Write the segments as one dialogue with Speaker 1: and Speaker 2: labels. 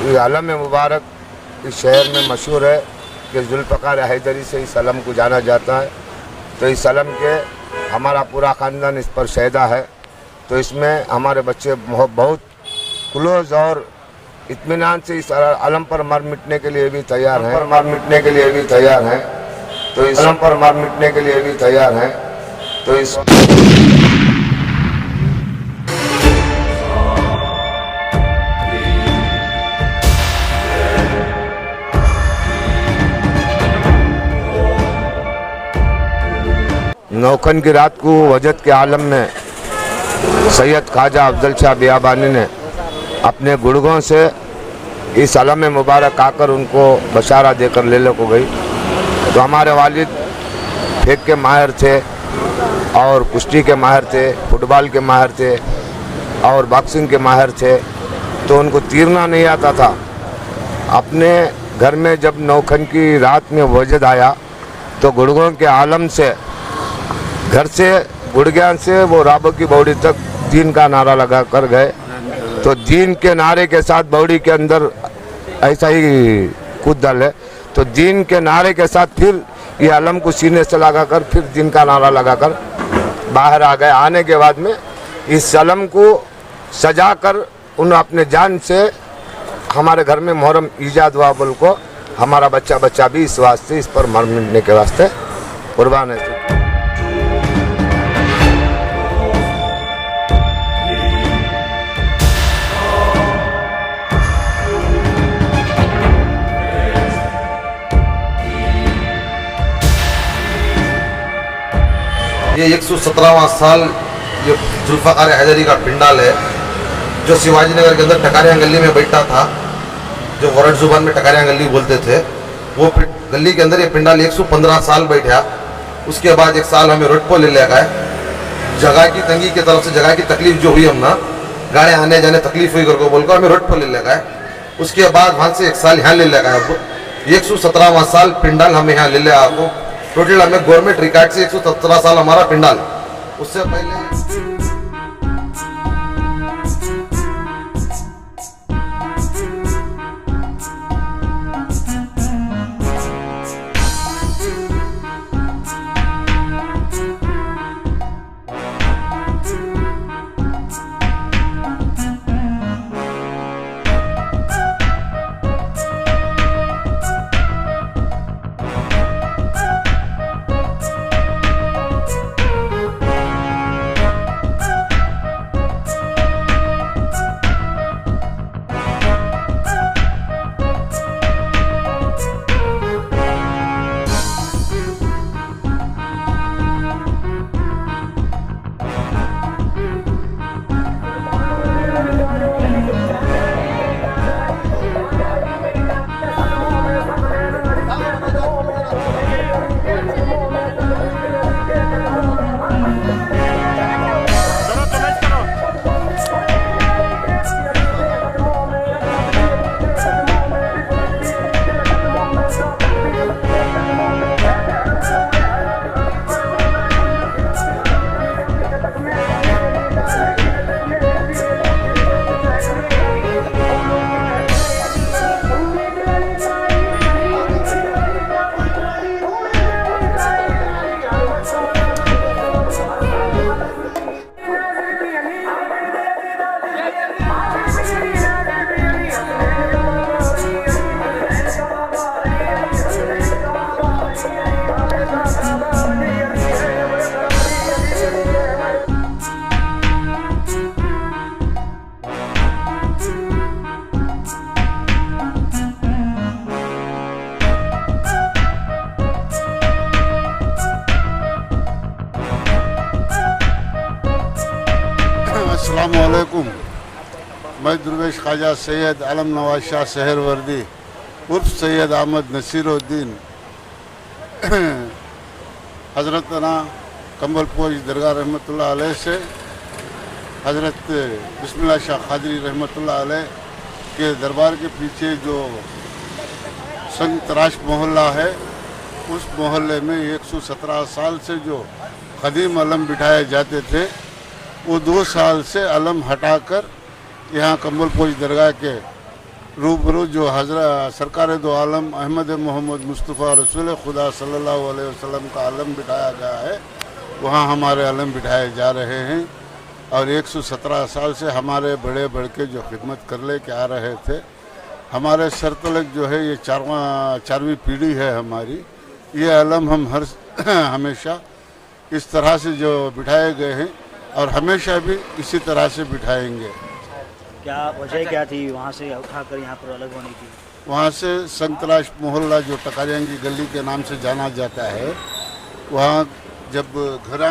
Speaker 1: ये आलम मुबारक इस शहर में मशहूर है कि जुल्फ़कार हैदरी से इस आलम को जाना जाता है। तो इस आलम के हमारा पूरा ख़ानदान इस पर शहीदा है। तो इसमें हमारे बच्चे बहुत क्लोज और इत्मीनान से इस आलम पर मर मिटने के लिए भी तैयार हैं। तो इस आलम पर मर मिटने के लिए भी तैयार हैं। तो इस नौखन की रात को वजद के आलम में सैयद ख्वाजा अफजल शाह बियाबानी ने अपने गुड़गों से इस आलम मुबारक आकर उनको बशारा देकर ले को गई। तो हमारे वालिद फेंक के माहिर थे और कुश्ती के माहिर थे, फुटबॉल के माहिर थे और बॉक्सिंग के माहिर थे। तो उनको तीरना नहीं आता था। अपने घर में जब नौखन की रात में वजद आया तो गुड़गों के आलम से घर से गुड़गियान से वो राबो की बौड़ी तक दीन का नारा लगा कर गए। तो दीन के नारे के साथ बौड़ी के अंदर ऐसा ही कूद डाले। तो दीन के नारे के साथ फिर ये आलम को सीने से लगाकर फिर दीन का नारा लगाकर बाहर आ गए। आने के बाद में इस आलम को सजा कर उन अपने जान से हमारे घर में मुहर्रम ईजाद हुआ बोल को हमारा बच्चा भी इस वास्ते इस पर मर मिटने के वास्ते कुर्बान है।
Speaker 2: ये 117वां साल ये जुल्फ़कार हैदरी का पिंडाल है जो शिवाजी नगर के अंदर टकारिया गली में बैठा था, जो वरड जुबान में टकारिया गली बोलते थे। वो गली के अंदर ये पिंडाल 115 साल बैठा। उसके बाद एक साल हमें रोड पर ले लिया गया। जगह की तंगी की तरफ से जगह की तकलीफ जो हुई, हम ना गाड़ी आने जाने तकलीफ हुई करके बोलकर हमें रोड पर ले लिया गया। उसके बाद वहाँ से एक साल यहाँ ले लिया गया। अब 117वां साल पिंडाल हमें यहाँ ले लिया। आपको टोटल हमें गवर्नमेंट रिकॉर्ड से 117 साल हमारा पिंडाल। उससे पहले
Speaker 3: अस्सलामुअलैकुम। मैं दुर्वेश ख्वाजा सैयद आलम नवाज शाह सहरवर्दी उर्फ सैयद अहमद नसीरुद्दीन हज़रतना कम्बलपोश दरगाह रहमतुल्लाह अलैह से हज़रत बिस्मिल्लाह शाह क़ादरी रहमतुल्लाह अलैह के दरबार के पीछे जो संग तराश मोहल्ला है, उस मोहल्ले में 117 साल से जो क़दीम अलम बिठाए जाते थे, वो 2 साल से अलम हटाकर यहाँ कम्बलपोश दरगाह के रूबरू जो हजरत सरकार दो आलम अहमद मोहम्मद मुस्तफ़ा रसूल खुदा सल्लल्लाहु अलैहि वसल्लम का आलम बिठाया गया है, वहाँ हमारे आलम बिठाए जा रहे हैं। और 117 साल से हमारे बड़े बड़के जो खिदमत कर ले के आ रहे थे, हमारे सर तलक जो है ये चारवीं पीढ़ी है हमारी। ये आलम हम हमेशा इस तरह से जो बिठाए गए हैं और हमेशा भी इसी तरह से बिठाएंगे।
Speaker 4: क्या वजह क्या थी वहाँ से उठाकर यहाँ पर अलग होने की?
Speaker 3: वहाँ से संतराश मोहल्ला जो टकारियां की गली के नाम से जाना जाता है, वहाँ जब घर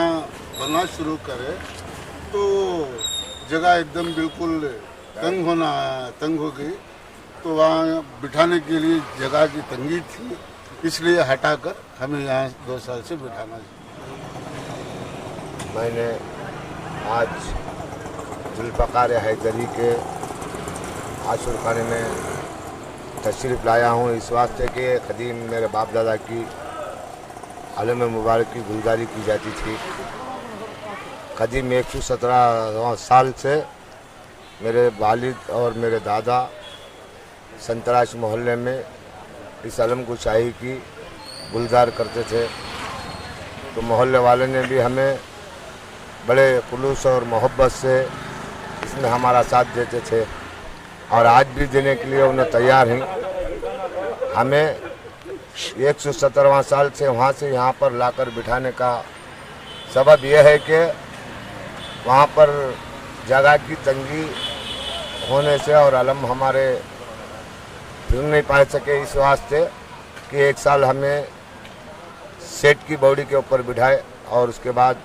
Speaker 3: बनना शुरू करे तो जगह एकदम बिल्कुल तंग हो गई, तो वहाँ बिठाने के लिए जगह की तंगी थी, इसलिए हटाकर हमें यहाँ 2 साल से बिठाना चाहिए।
Speaker 1: मैंने आज जुल्फ़कार हैदरी के आशुर खाने में तशरीफ़ लाया हूँ इस वास्ते कि कदीम मेरे बाप दादा की आलम मुबारक की गुलजारी की जाती थी। कदीम 117 साल से मेरे वालिद और मेरे दादा संतराश मोहल्ले में इस आलम को शाही की गुलजार करते थे। तो मोहल्ले वाले ने भी हमें बड़े खुलूस और मोहब्बत से इसमें हमारा साथ देते थे और आज भी देने के लिए उन्हें तैयार हैं। हमें 117वां साल से वहाँ से यहाँ पर लाकर बिठाने का सबब यह है कि वहाँ पर जगह की तंगी होने से और आलम हमारे फिर नहीं पा सके, इस वास्ते कि एक साल हमें सेठ की बॉडी के ऊपर बिठाए और उसके बाद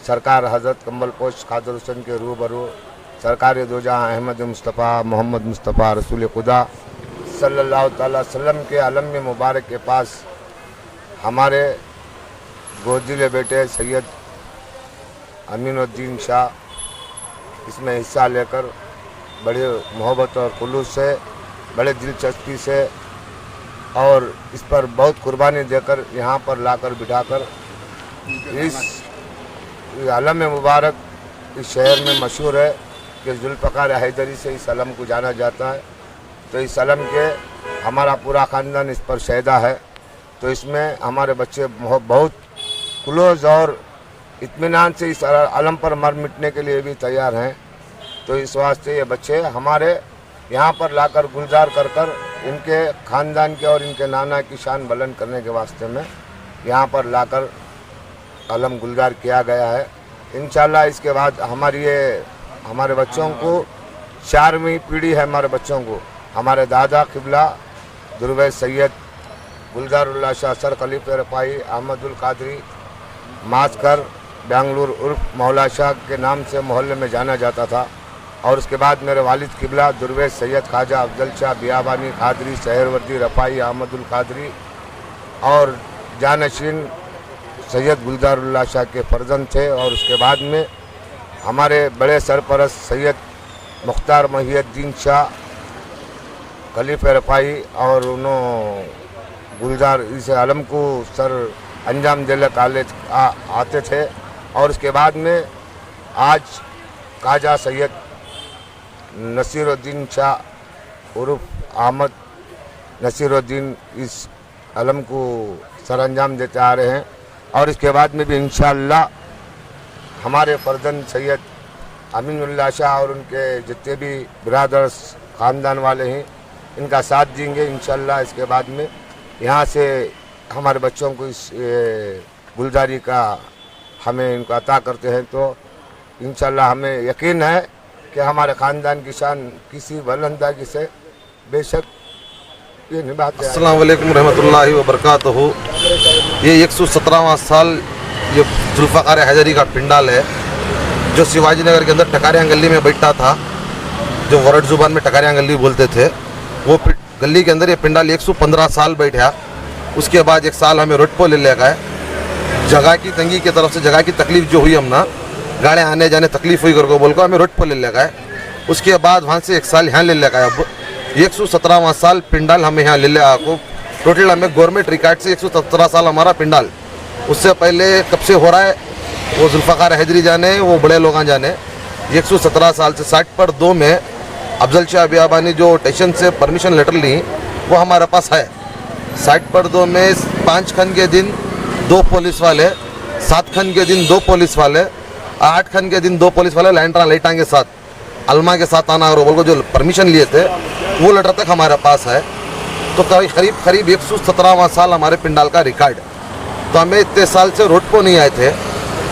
Speaker 1: सरकार हज़रत कम्बल पोश खादर हुसैन के रूबरू सरकार दो जहां अहमद मुस्तफ़ा मोहम्मद मुस्तफ़ा रसूल खुदा सल्लल्लाहु अलैहि वसल्लम के आलम मुबारक के पास हमारे गोदीले बेटे सैयद अमीनुद्दीन शाह इसमें हिस्सा लेकर बड़े मोहब्बत और खुलूस से, बड़े दिलचस्पी से और इस पर बहुत कुर्बानी देकर यहाँ पर लाकर बिठाकर इस आलम मुबारक इस शहर में मशहूर है कि जुल्फ़कार हैदरी से इस आलम को जाना जाता है। तो इस आलम के हमारा पूरा ख़ानदान इस पर शहीदा है। तो इसमें हमारे बच्चे बहुत क्लोज और इत्मीनान से इस आलम पर मर मिटने के लिए भी तैयार हैं। तो इस वास्ते ये बच्चे हमारे यहाँ पर लाकर गुलजार कर कर इनके ख़ानदान के और इनके नाना की शान बुलंद करने के वास्ते में यहाँ पर लाकर आलम गुलजार किया गया है। इंशाल्लाह इसके बाद हमारे बच्चों को 4वीं पीढ़ी है। हमारे बच्चों को हमारे दादा किबला दुर्वे सैयद गुलजारुल्लाह शाह सर खलीफे रफ़ाई अहमदुल कादरी मास्कर बेंगलुरु उर्फ मौला शाह के नाम से मोहल्ले में जाना जाता था। और उसके बाद मेरे वालिद किबला दुर्वे सैयद ख्वाजा अफजल शाह बियाबानी कादरी शहरवर्दी रफ़ाई अहमदुल कादरी और जानशीन सैयद गुलजारुल्लाह शाह के फर्जंद थे। और उसके बाद में हमारे बड़े सरपरस्त सैयद मुख्तार महिउद्दीन शाह खलीफे रफ़ाई और उन्होंने गुलजार इस आलम को सर अंजाम देने कॉलेज आते थे। और उसके बाद में आज ख्वाजा सैयद नसीरुद्दीन शाह उर्फ अहमद नसीरुद्दीन इस आलम को सर अंजाम देते आ रहे हैं। और इसके बाद में भी इंशाअल्लाह हमारे फर्जंद सैयद अमीनुल्लाह शाह और उनके जितने भी ब्रादर्स ख़ानदान वाले हैं इनका साथ देंगे इंशाअल्लाह। इसके बाद में यहाँ से हमारे बच्चों को इस गुलजारी का हमें इनको अता करते हैं। तो इंशाअल्लाह हमें यकीन है कि हमारे ख़ानदान की शान किसी बुलंदागी से बेशक ये निभाते हैं।
Speaker 2: अस्सलाम वालेकुम रहमतुल्लाहि व बरकातहू। ये 117वां साल ये जुल्फ़कार हैदरी का पिंडाल है जो शिवाजी नगर के अंदर टकारियां गली में बैठा था, जो वर्ड ज़ुबान में टकारियां गली बोलते थे। वो गली के अंदर ये पिंडाल 115 साल बैठा। उसके बाद 1 साल हमें रोटपो ले ले गए। जगह की तंगी की तरफ से जगह की तकलीफ जो हुई हमना गाड़े आने जाने तकलीफ हुई करके बोल को हमें रोटपो ले ले गए। उसके बाद वहाँ से 1 साल यहाँ ले ले गए। अब 117वां साल पिंडाल हमें यहाँ ले ले आको टोटल हमें गवर्नमेंट रिकॉर्ड से 117 साल हमारा पिंडाल। उससे पहले कब से हो रहा है वो जुल्फ़कार हैदरी जाने, वो बड़े लोग जाने। 117 साल से 60 पर 2 में अफजल शाह बियाबानी जो स्टेशन से परमिशन लेटर ली वो हमारे पास है। साइट पर 2 में 5 खन के दिन 2 पुलिस वाले, 7 खन के दिन 2 पुलिस वाले, 8 खन के दिन 2 पुलिस वाले लाइटां के साथ अलमा के साथ आना और बोल को जो परमिशन लिए थे वो लेटर तक हमारे पास है। तो करीब 117वां साल हमारे पिंडाल का रिकॉर्ड। तो हमें इतने साल से रोड को नहीं आए थे,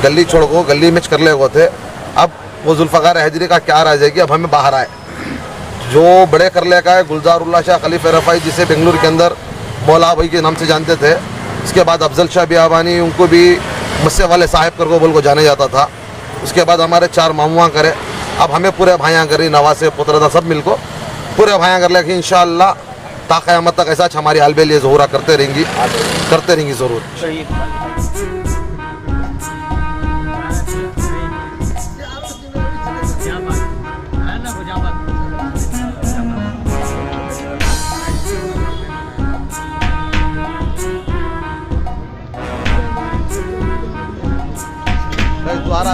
Speaker 2: गली छोड़ को गली में कर ले गए थे। अब वो जुल्फ़कार हैदरी का क्या राज है कि अब हमें बाहर आए। जो बड़े कर ले का है गुलजारुल्लाह शाह खलीफा रफ़ाई, जिसे बेंगलुरु के अंदर मौला भाई के नाम से जानते थे। उसके बाद अफजल शाह बियाबानी, उनको भी मस्से वाले साहिब कर को बोल को जाने जाता था। उसके बाद हमारे 4 मामुआ करे। अब हमें पूरे भाइयाँ करी, नवासे पुत्रदा सब मिल को पूरे भाइयाँ कर ले कि इंशाअल्लाह ता क़यामत तक ऐसा हमारी अलबेलिया ज़हूरा करते रहेंगी ज़रूर। द्वारा